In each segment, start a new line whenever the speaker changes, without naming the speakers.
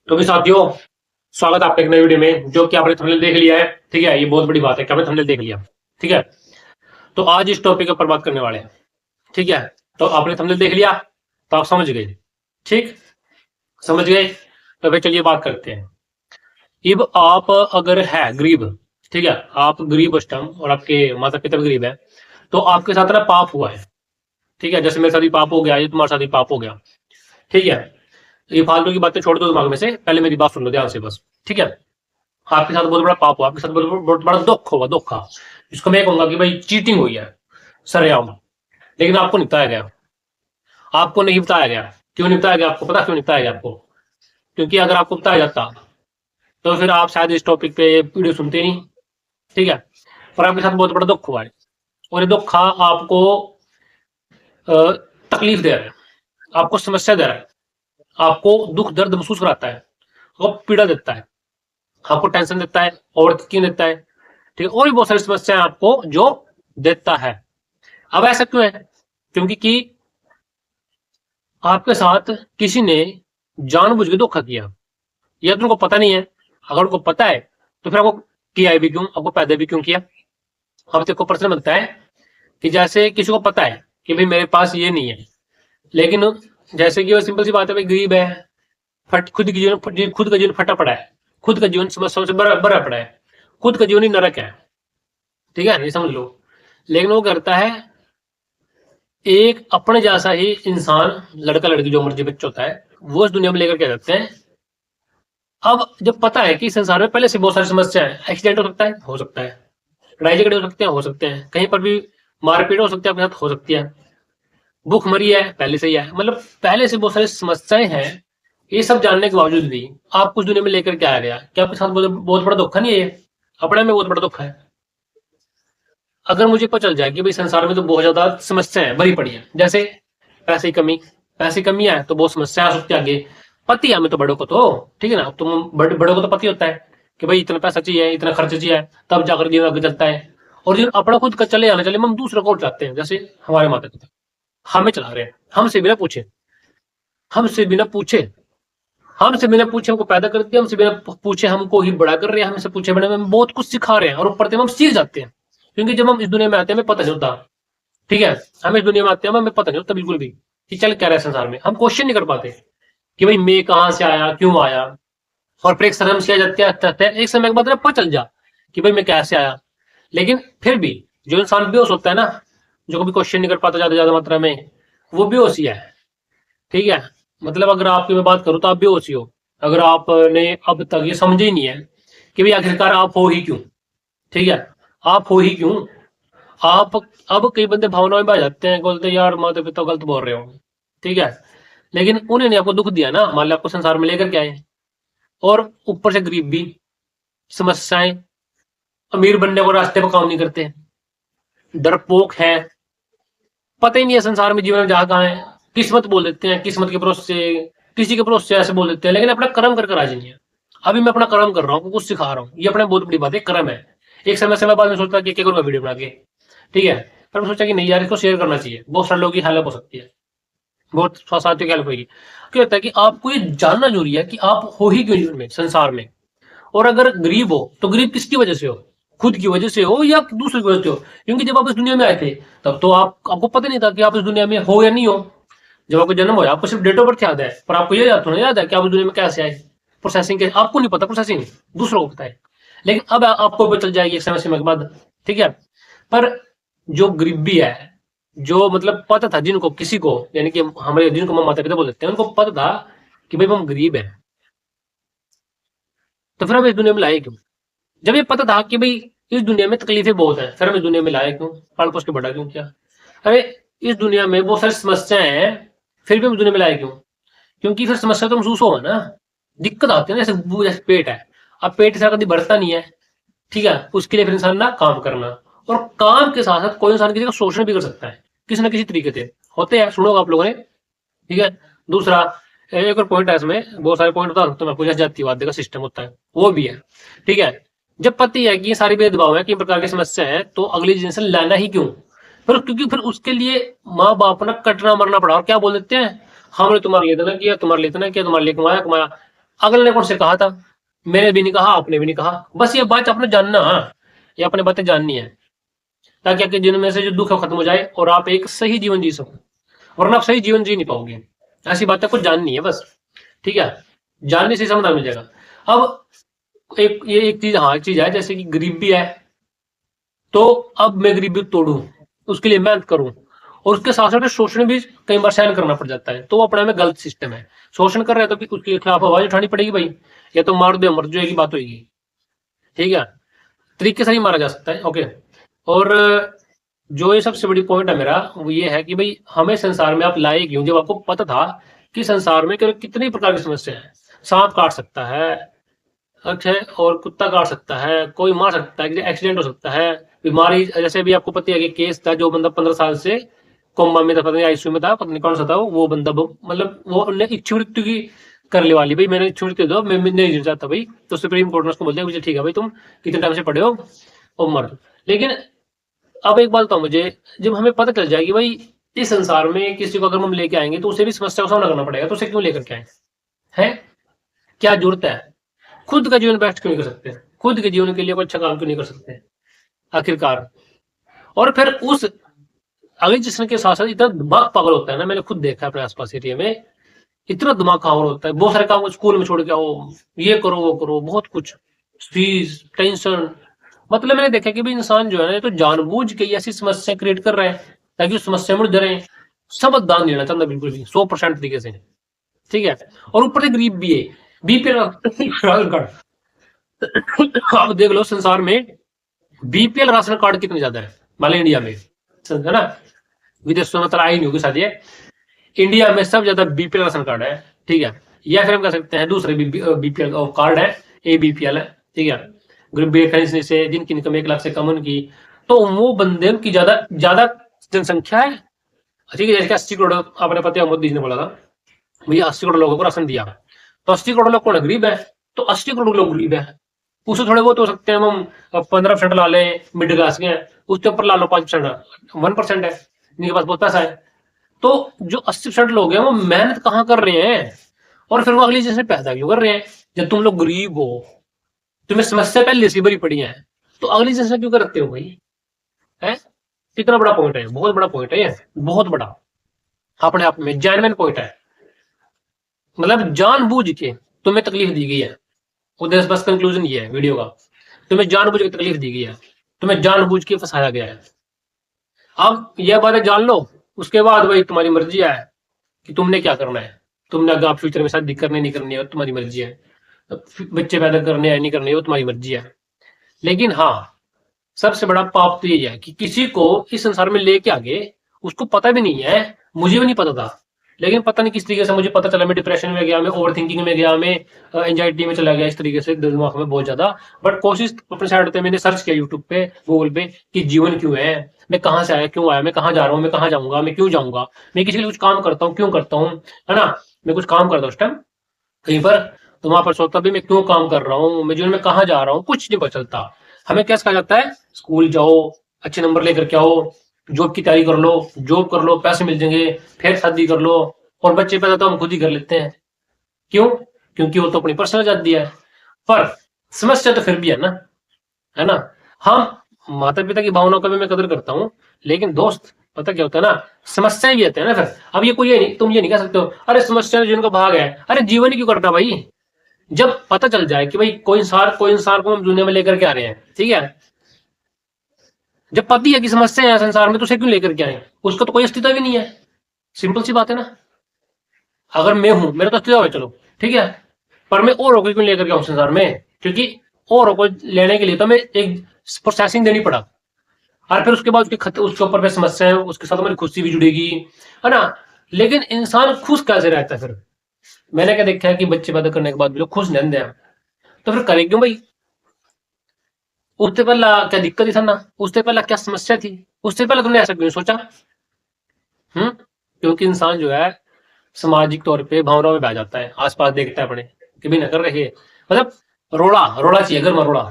तो भी साथियों, स्वागत है आपका एक नई वीडियो में। जो कि आपने थंबनेल देख लिया है, ठीक है। ये बहुत बड़ी बात है कि आपने थंबनेल देख लिया, ठीक है। तो आज इस टॉपिक पर बात करने वाले हैं, ठीक है। तो आपने थंबनेल देख लिया तो आप समझ गए, ठीक, समझ गए। तो फिर चलिए बात करते हैं। अब आप अगर है गरीब, ठीक है, आप गरीब उस टाइम और आपके माता पिता भी गरीब है, तो आपके साथ ना पाप हुआ है, ठीक है। जैसे मेरे साथ ही पाप हो गया, ये तुम्हारे साथ ही पाप हो गया, ठीक है। ये फालतू की बातें छोड़ दो दिमाग में से, पहले मेरी बात सुन लो ध्यान से बस, ठीक है। आपके साथ बहुत बड़ा पाप हुआ, आपके साथ बहुत बड़ा दुख होगा, दुख जिसको मैं कहूंगा कि भाई चीटिंग हुई है सरेआम, लेकिन आपको नहीं बताया गया, आपको नहीं बताया गया। क्यों नहीं बताया गया आपको? पता क्यों नहीं बताया गया आपको? क्योंकि अगर आपको बताया जाता तो फिर आप शायद इस टॉपिक पे वीडियो सुनते नहीं, ठीक है। पर आपके साथ बहुत बड़ा दुख हुआ है, और ये दुख आपको तकलीफ दे रहा है, आपको समस्या दे रहा है, आपको दुख दर्द महसूस कराता है, आपको पीड़ा देता है, आपको टेंशन देता है, ओवर थिंकिंग देता है, ठीक है। और भी बहुत सारी समस्याएं आपको जो देता है। अब ऐसा क्यों है? क्योंकि कि आपके साथ किसी ने जानबूझ के धोखा किया, या तो उनको पता नहीं है। अगर उनको पता है तो फिर आपको किया है भी क्यों, आपको पैदा भी क्यों किया? अब देखो प्रश्न बनता है कि जैसे किसी को पता है कि भाई मेरे पास ये नहीं है, लेकिन जैसे कि वो सिंपल सी बात है, भाई गरीब है, खुद का जीवन फटा पड़ा है, खुद का जीवन समस्याओं से भरा पड़ा है, खुद का जीवन ही नरक है, ठीक है, नहीं समझ लो। लेकिन वो करता है एक अपने जैसा ही इंसान, लड़का लड़की जो मर्जी बच्चा होता है, वो इस दुनिया में लेकर के आ जाते हैं। अब जब पता है कि संसार में पहले से बहुत सारी समस्या है, एक्सीडेंट हो सकता है, हो सकता है, लड़ाई झगड़े हो सकते हैं, कहीं पर भी मारपीट हो सकती है, आपके साथ हो सकती है, भूखमरी है पहले से ही है, मतलब पहले से बहुत सारी समस्याएं हैं। ये सब जानने के बावजूद भी आप कुछ दुनिया में लेकर के आया गया, क्या आपके साथ बहुत बड़ा धोखा नहीं है? ये अपने में बहुत बड़ा धोखा है। अगर मुझे पता चल जाए कि भाई संसार में तो बहुत ज्यादा समस्याएं भरी पड़ी है, जैसे पैसे की कमी, पैसे की कमी है तो बहुत समस्या आ सकती है आगे। पति है हमें तो, बड़ों को तो, ठीक है ना, तुम बड़ों को तो पति होता है कि भाई इतना पैसा चाहिए, इतना खर्च चाहिए, तब जाकर जीवन आगे चलता है। और जीवन अपना खुद का चले आना चले, हम दूसरे को चाहते हैं। जैसे हमारे माता पिता हमें चला रहे हैं, हमसे बिना पूछे हमसे बिना पूछे हमको पैदा कर दिया, हमसे बिना पूछे हमको ही बड़ा कर रहे हैं, हमसे पूछे बिना हमें बहुत कुछ सिखा रहे हैं, और ऊपर से हम सीख जाते हैं। क्योंकि जब हम इस दुनिया में आते हैं हमें पता नहीं होता, ठीक है। हम इस दुनिया में आते हैं हमें पता नहीं होता बिल्कुल भी कि चल क्या रहा है संसार में, हम क्वेश्चन नहीं कर पाते कि भाई मैं कहाँ से आया, क्यों आया। और फिर एक शर्म से आ जाते हैं, एक समय के बाद पता चल जा कि भाई मैं कैसे आया। लेकिन फिर भी जो इंसान बेहोश होता है ना, जो कभी क्वेश्चन नहीं कर पाता ज्यादा ज्यादा मात्रा में, वो बेहोश ही है, ठीक है। मतलब अगर आपकी मैं बात करूं तो आप बेहोश ही हो, अगर आपने अब तक ये समझे ही नहीं है कि भाई आखिरकार आप हो ही क्यों, ठीक है। आप हो ही क्यों? आप अब कई बंदे भावनाओं में बह जाते हैं, बोलते हैं यार माता पिता गलत बोल रहे हो, ठीक है। लेकिन उन्होंने आपको दुख दिया ना, मान लिया आपको संसार में लेकर के आए, और ऊपर से गरीबी, समस्याएं, अमीर बनने को रास्ते पर काम नहीं करते, डरपोक है, पता ही नहीं है संसार में जीवन में जहाँ कहाँ है, किस्मत बोल देते हैं, किस्मत के भरोसे से, किसी के भरोसे से ऐसे बोल देते हैं, लेकिन अपना कर्म करके राजी नहीं है। अभी मैं अपना कर्म कर रहा हूँ, कुछ सिखा रहा हूँ, ये अपने बहुत बड़ी बात है, कर्म है। एक समय बाद में सोचता कि क्या करूंगा वीडियो बना के, ठीक है। पर मैं सोचा कि नहीं यार, इसको शेयर करना चाहिए, बहुत सारे लोगों की हेल्प हो सकती है, बहुत साथियों की हेल्प होगी। क्या होता है कि आपको ये जानना जरूरी है कि आप हो ही क्यों जीवन में, संसार में। और अगर गरीब हो तो गरीब किसकी वजह से हो? खुद की वजह से हो या दूसरे की वजह से हो? क्योंकि जब आप इस दुनिया में आए थे तब तो आपको पता नहीं था कि आप इस दुनिया में हो या नहीं हो। जब आपका जन्म हुआ आपको सिर्फ डेट ऑफ बर्थ याद है, पर आपको ये याद है कि आप इस दुनिया में कैसे आए, प्रोसेसिंग के आपको नहीं पता, प्रोसेसिंग दूसरों को पता है। लेकिन अब आपको पता चल जाएगी एक समय सीमा के बाद, ठीक है। पर जो गरीबी है, जो मतलब पता था जिनको, किसी को, यानी कि हमारे जिनको हम माता पिता बोल देते हैं, उनको पता था कि भाई हम गरीब है, तो फिर हम इस दुनिया में लाए क्यों? जब ये पता था कि भाई इस दुनिया में तकलीफें बहुत हैं, फिर हम इस दुनिया में लाए क्यों, पाल पोस के बड़ा क्यों किया? अरे इस दुनिया में बहुत सारी समस्याएं हैं, फिर भी हम इस दुनिया में लाए क्यों? क्योंकि फिर समस्या तो महसूस होगा ना, दिक्कत आती है ना। जैसे पेट है, अब पेट से कभी भरता नहीं है, ठीक है, उसके लिए फिर इंसान ना काम करना, और काम के साथ साथ कोई इंसान किसी का शोषण भी कर सकता है, किसी ना किसी तरीके से होते हैं, सुनोगा आप लोगों ने, ठीक है। दूसरा, एक और पॉइंट है इसमें, बहुत सारे पॉइंट बता सकता हूँ मैं आपको, जैसे जातिवाद का सिस्टम होता है वो भी है, ठीक है। जब पति है कि ये सारी भेदभाव है, कि प्रकार की समस्या है, तो अगली जनरेशन लाना ही क्यों? फिर क्योंकि फिर उसके लिए माँ बाप ना कटना मरना पड़ा, और क्या बोल देते हैं, हमने तुम्हारे लिए इतना किया, तुम्हारे लिए इतना किया, तुम्हारे लिए कमाया कमाया, अगले ने कौन से कहा था, मैंने भी नहीं कहा, आपने भी नहीं कहा। बस ये बात आपने जानना, हाँ, ये अपने बातें जाननी है, ताकि आपके जीवन में से जो दुख है खत्म हो जाए और आप एक सही जीवन जी सको, वरना आप सही जीवन जी नहीं पाओगे। ऐसी बातें कुछ जाननी है बस, ठीक है, जानने से समाधान मिल जाएगा। अब एक चीज, हाँ, एक चीज है, जैसे कि गरीबी है, तो अब मैं गरीबी तोड़ू, उसके लिए मेहनत करूं, और उसके साथ साथ शोषण भी कई बार सहन करना पड़ जाता है, तो वो अपने में गलत सिस्टम है। शोषण कर रहे हैं तो उसके खिलाफ आवाज उठानी पड़ेगी भाई, या तो मार दो, मर जो की बात होगी, ठीक है, तरीके से ही मारा जा सकता है। ओके। और जो ये सबसे बड़ी पॉइंट है मेरा, वो ये है कि भाई हमें संसार में आप लाए क्यों, जब आपको पता था कि संसार में कितनी प्रकार की समस्या है। सांप काट सकता है, अच्छा, और कुत्ता काट सकता है, कोई मार सकता है, एक्सीडेंट हो सकता है, बीमारी, जैसे भी आपको पता है कि केस था, जो बंदा 15 साल से कोमा में था, पता नहीं आईसीयू में था, पता नहीं कौन सा था वो बंदा, मतलब वो उन्हें इच्छा मृत्यु की करने वाली, भाई मैंने इच्छा मृत्यु दो, मैं नहीं जीना चाहता भाई, तो सुप्रीम कोर्ट ने उसको बोल दिया मुझे, ठीक है भाई, तुम कितने टाइम से पढ़े हो और मर। लेकिन अब एक बात बताओ मुझे, जब हमें पता चल जाए कि भाई इस संसार में किसी को अगर हम लेके आएंगे तो उसे भी समस्या का सामना करना पड़ेगा, तो उसे क्यों लेकर के आए हैं, क्या जरूरत है, खुद का जीवन बेस्ट क्यों नहीं कर सकते, खुद के जीवन के लिए कोई अच्छा काम क्यों नहीं कर सकते आखिरकार। और फिर उस अगले जिसम के साथ साथ इतना दिमाग पागल होता है ना, मैंने खुद देखा है अपने आसपास एरिया में, इतना दिमाग पागल होता है, बहुत सारे काम को स्कूल में छोड़ के आओ, ये करो वो करो, बहुत कुछ, फीस, टेंशन, मतलब मैंने देखा कि भी इंसान जो है ना, ये तो जानबूझ के ऐसी समस्या क्रिएट कर रहे हैं ताकि उस समस्या में डरे, समाधान देना चाहता बिल्कुल भी 100% तरीके से, ठीक है, और ऊपर से गरीब भी है, बीपीएल राशन कार्ड। आप देख लो संसार में बीपीएल राशन कार्ड कितने ज्यादा है, मान इंडिया में, है ना, विदेशों में तो आई नहीं होगी शायद ये, इंडिया में सब ज्यादा बीपीएल राशन कार्ड है, ठीक है, या फिर हम कह सकते हैं दूसरे बीपीएल कार्ड है, एबीपीएल है, ठीक है, गरीब से जिनकी इनकम 1 लाख से कम उनकी, तो वो बंदे की ज्यादा ज्यादा जनसंख्या है, ठीक है, जैसे 80 करोड़ आपने पता है मोदी जी ने बोला था, भैया 80 करोड़ लोगों को राशन दिया, तो 80 करोड़ लोग कौन है, गरीब है, तो 80 करोड़ लोग गरीब है, उससे थोड़े बहुत हो सकते हैं हम 15% ला लें मिडिल क्लास के, उसके ऊपर ला लो 5%, 1% है जिनके पास बहुत पैसा है, तो जो 80% लोग हैं वो मेहनत कहाँ कर रहे हैं, और फिर वो अगली जनरेशन पैदा क्यों कर रहे हैं, जब तुम लोग गरीब हो, तुम्हें समस्या पहले से भरी पड़ी है, तो अगली जनरेशन क्यों करते हो भाई, है, कितना बड़ा पॉइंट है, बहुत बड़ा पॉइंट है ये, बहुत बड़ा, अपने आप में जेन्युइन पॉइंट है, मतलब जानबूझ के तुम्हें तकलीफ दी गई है, उधर बस कंक्लूजन ये है वीडियो का, तुम्हें जानबूझ के तकलीफ दी गई है, तुम्हें जानबूझ के फंसाया गया है। अब यह बातें जान लो, उसके बाद भाई तुम्हारी मर्जी है कि तुमने क्या करना है, तुमने अगर आप फ्यूचर में शादी करनी नहीं करनी है तुम्हारी मर्जी है, बच्चे पैदा करने है नहीं करने वो तुम्हारी मर्जी है। लेकिन हाँ, सबसे बड़ा पाप तो यही है कि किसी को इस संसार में लेके आगे, उसको पता भी नहीं है, मुझे भी नहीं पता था, लेकिन पता नहीं किस तरीके से मुझे पता चला, मैं डिप्रेशन में गया, मैं ओवर थिंकिंग में गया, मैं एंजाइटी में चला गया, इस तरीके से दिमाग में बहुत ज्यादा। बट कोशिश अपने साइड पे मैंने सर्च किया यूट्यूब पे, गूगल पे, कि जीवन क्यों है, मैं कहाँ से आया, क्यों आया, मैं कहाँ जा रहा हूँ, मैं कहाँ जाऊंगा, मैं क्यों जाऊंगा, मैं किसी के लिए कुछ काम करता हूँ क्यों करता हूँ, है ना, मैं कुछ काम करता हूँ उस टाइम कहीं पर, तो वहां पर सोचता भी मैं क्यों काम कर रहा हूँ, मैं जीवन में कहाँ जा रहा हूँ, कुछ नहीं पता चलता। हमें क्या सिखाया जाता है, स्कूल जाओ, अच्छे नंबर लेकर के आओ, जॉब की तैयारी कर लो, जॉब कर लो, पैसे मिल जाएंगे, फिर शादी कर लो, और बच्चे पैदा तो हम खुद ही कर लेते हैं, क्यों, क्योंकि वो तो अपनी पर्सनल आजादी है। पर समस्या तो फिर भी है ना, है ना, हम माता पिता की भावनाओं का भी मैं कदर करता हूँ, लेकिन दोस्त पता क्या होता है ना, समस्याएं भी आते हैं ना फिर। अब ये कोई, ये नहीं, तुम ये नहीं कह सकते हो अरे समस्या जीवन का भाग है, अरे जीवन ही क्यों करना भाई, जब पता चल जाए कि भाई कोई इंसान को हम दुनिया में लेकर के आ रहे हैं, ठीक है, जब पति है कि समस्या है संसार में, तो उसे क्यों लेकर के आए, उसका तो कोई अस्तित्व भी नहीं है, सिंपल सी बात है ना। अगर मैं हूं, मेरा तो अस्तित्व है, चलो ठीक है, पर मैं औरों को क्यों लेकर के आऊं संसार में, क्योंकि औरों को लेने के लिए तो मैं एक प्रोसेसिंग देनी पड़ा, और फिर उसके बाद उसके ऊपर फिर समस्या है, उसके साथ हमारी खुशी भी जुड़ेगी, है ना। लेकिन इंसान खुश कैसे रहता है फिर, मैंने क्या देखा है कि बच्चे पैदा करने के बाद भी लोग खुश नहीं रहते हैं, तो फिर करें क्यों भाई, उससे पहला क्या दिक्कत ही था ना, उससे पहला क्या समस्या थी, उससे पहले तुमने ऐसा क्यों सोचा। क्योंकि इंसान जो है सामाजिक तौर पे भावनाओं में बह जाता है, आसपास देखता है अपने कि भी न कर रहे, मतलब रोड़ा रोड़ा चाहिए, घर में रोड़ा,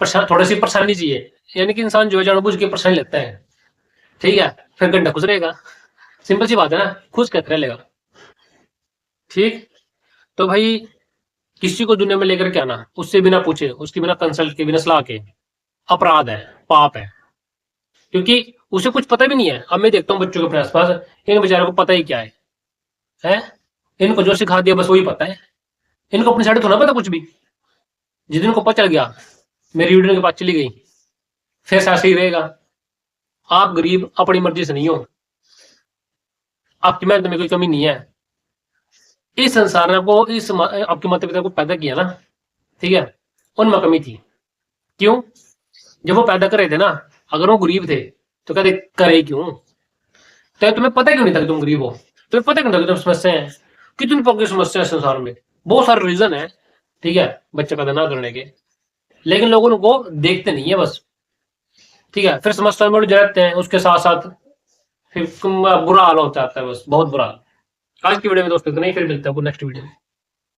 थोड़ी सी परेशानी चाहिए, यानी कि इंसान जो है जानबूझ के परेशानी लेता है, ठीक है, फिर घंटा खुश रहेगा, सिंपल सी बात है ना, खुश कहते रहेगा, ठीक। तो भाई किसी को दुनिया में लेकर के आना उससे बिना पूछे, उसके बिना कंसल्ट के, बिना सलाह के, अपराध है, पाप है। क्योंकि उसे कुछ पता भी नहीं है। अब मैं देखता हूँ बच्चों के अपने आसपास, इन बेचारों को पता ही क्या है? इनको जो सिखा दिया बस वही पता है। इनको अपनी साइड तो ना पता कुछ भी। जिस दिन को पता चल गया, मेरी वीडियो के पास चली गई, फिर ऐसे ही रहेगा। आप गरीब अपनी मर्जी से नहीं हो, आपकी मेहनत में कोई कमी नहीं है। इस संसार ने आपको, इस आपके माता पिता को पैदा किया ना, ठीक है, उनमें कमी थी। क्यों? जब वो पैदा कर रहे थे ना, अगर वो गरीब थे तो कहते करे क्यों? तो तुम्हें पता क्यों नहीं था कि तुम गरीब हो? तुम्हें पता क्यों था कि तुम समस्या है? कितनी प्रकार की समस्या है संसार में, बहुत सारे रीजन है, ठीक है, बच्चे पैदा ना करने के। लेकिन लोग उनको देखते नहीं है बस, ठीक है, फिर समस्या में उलझ जाते हैं, उसके साथ साथ फिर बुरा हाल होता है बस, बहुत बुरा हाल। आज की वीडियो में दोस्तों इतना ही, फिर मिलते हैं नेक्स्ट वीडियो में।